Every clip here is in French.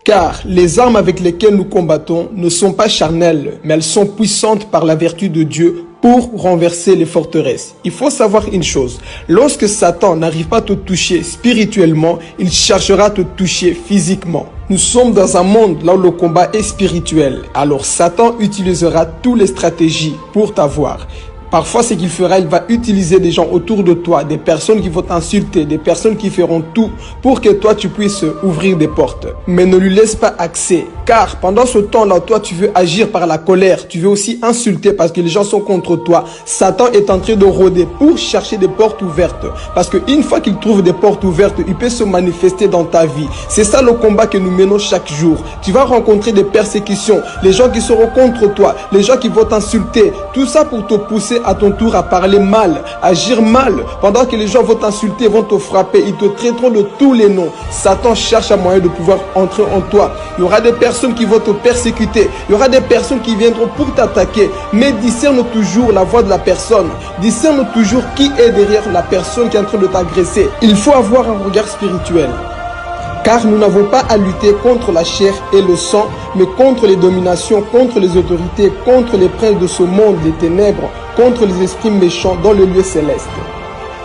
Car les armes avec lesquelles nous combattons ne sont pas charnelles, mais elles sont puissantes par la vertu de Dieu pour renverser les forteresses. Il faut savoir une chose, lorsque Satan n'arrive pas à te toucher spirituellement, il cherchera à te toucher physiquement. Nous sommes dans un monde là où le combat est spirituel, alors Satan utilisera toutes les stratégies pour t'avoir. Parfois, ce qu'il fera, il va utiliser des gens autour de toi, des personnes qui vont t'insulter, des personnes qui feront tout pour que toi, tu puisses ouvrir des portes. Mais ne lui laisse pas accès, car pendant ce temps-là, toi, tu veux agir par la colère, tu veux aussi insulter parce que les gens sont contre toi. Satan est en train de rôder pour chercher des portes ouvertes, parce qu'une fois qu'il trouve des portes ouvertes, il peut se manifester dans ta vie. C'est ça le combat que nous menons chaque jour. Tu vas rencontrer des persécutions, les gens qui seront contre toi, les gens qui vont t'insulter, tout ça pour te pousser à ton tour à parler mal, agir mal, pendant que les gens vont t'insulter, vont te frapper, ils te traiteront de tous les noms. Satan cherche un moyen de pouvoir entrer en toi. Il y aura des personnes qui vont te persécuter, il y aura des personnes qui viendront pour t'attaquer, mais discerne toujours la voix de la personne, discerne toujours qui est derrière la personne qui est en train de t'agresser. Il faut avoir un regard spirituel. Car nous n'avons pas à lutter contre la chair et le sang, mais contre les dominations, contre les autorités, contre les princes de ce monde des ténèbres, contre les esprits méchants dans le lieu céleste.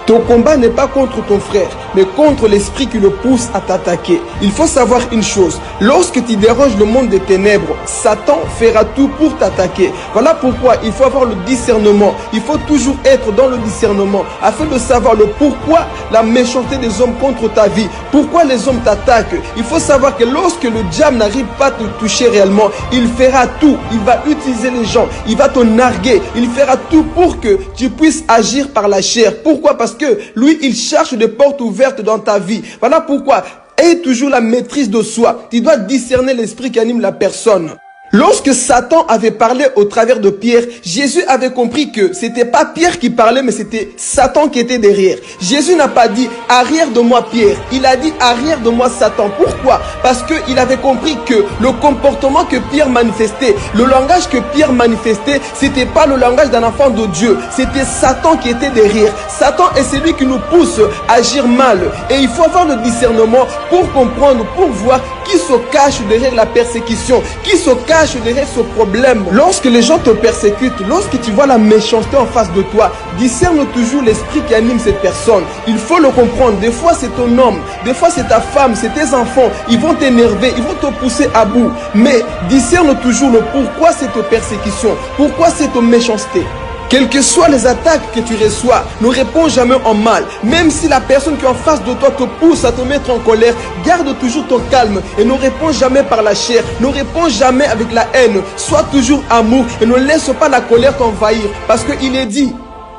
Ton combat n'est pas contre ton frère, mais contre l'esprit qui le pousse à t'attaquer. Il faut savoir une chose, lorsque tu déranges le monde des ténèbres, Satan fera tout pour t'attaquer. Voilà pourquoi il faut avoir le discernement. Il faut toujours être dans le discernement, afin de savoir le pourquoi la méchanceté des hommes contre ta vie, pourquoi les hommes t'attaquent. Il faut savoir que lorsque le diable n'arrive pas à te toucher réellement, il fera tout. Il va utiliser les gens, il va te narguer, il fera tout pour que tu puisses agir par la chair. Pourquoi? Parce que lui, il cherche des portes ouvertes dans ta vie. Voilà pourquoi, aie toujours la maîtrise de soi. Tu dois discerner l'esprit qui anime la personne. Lorsque Satan avait parlé au travers de Pierre, Jésus avait compris que c'était pas Pierre qui parlait, mais c'était Satan qui était derrière. Jésus n'a pas dit « arrière de moi Pierre », il a dit « arrière de moi Satan ». Pourquoi? Parce qu'il avait compris que le comportement que Pierre manifestait, le langage que Pierre manifestait, c'était pas le langage d'un enfant de Dieu, c'était Satan qui était derrière. Satan est celui qui nous pousse à agir mal. Et il faut avoir le discernement pour comprendre, pour voir qui se cache derrière la persécution, qui se cache derrière ce problème. Lorsque les gens te persécutent, lorsque tu vois la méchanceté en face de toi, discerne toujours l'esprit qui anime cette personne. Il faut le comprendre. Des fois c'est ton homme, des fois c'est ta femme, c'est tes enfants. Ils vont t'énerver, ils vont te pousser à bout. Mais discerne toujours le pourquoi cette persécution, pourquoi cette méchanceté. Quelles que soient les attaques que tu reçois, ne réponds jamais en mal. Même si la personne qui est en face de toi te pousse à te mettre en colère, garde toujours ton calme et ne réponds jamais par la chair. Ne réponds jamais avec la haine. Sois toujours amour et ne laisse pas la colère t'envahir. Parce qu'il est dit,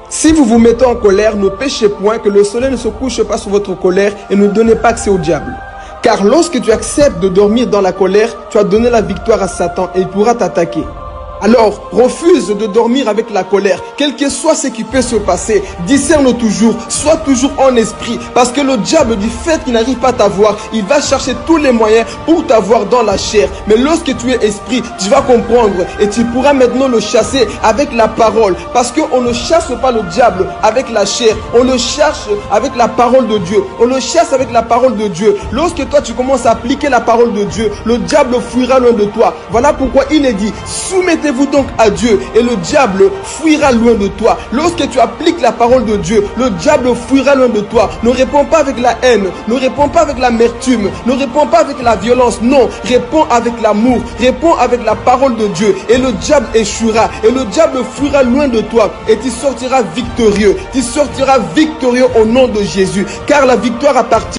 si vous vous mettez en colère, ne péchez point, que le soleil ne se couche pas sur votre colère et ne donnez pas accès au diable. Car lorsque tu acceptes de dormir dans la colère, tu as donné la victoire à Satan et il pourra t'attaquer. Alors, refuse de dormir avec la colère. Quel que soit ce qui peut se passer, discerne toujours, sois toujours en esprit. Parce que le diable, du fait qu'il n'arrive pas à t'avoir, il va chercher tous les moyens pour t'avoir dans la chair. Mais lorsque tu es esprit, tu vas comprendre et tu pourras maintenant le chasser avec la parole. Parce qu'on ne chasse pas le diable avec la chair, on le cherche avec la parole de Dieu. On le chasse avec la parole de Dieu. Lorsque toi tu commences à appliquer la parole de Dieu, le diable fuira loin de toi. Voilà pourquoi il est dit, soumettez-vous donc à Dieu et le diable fuira loin de toi. Lorsque tu appliques la parole de Dieu, le diable fuira loin de toi. Ne réponds pas avec la haine, ne réponds pas avec l'amertume, ne réponds pas avec la violence. Non, réponds avec l'amour, réponds avec la parole de Dieu et le diable échouera et le diable fuira loin de toi et tu sortiras victorieux. Tu sortiras victorieux au nom de Jésus, car la victoire appartient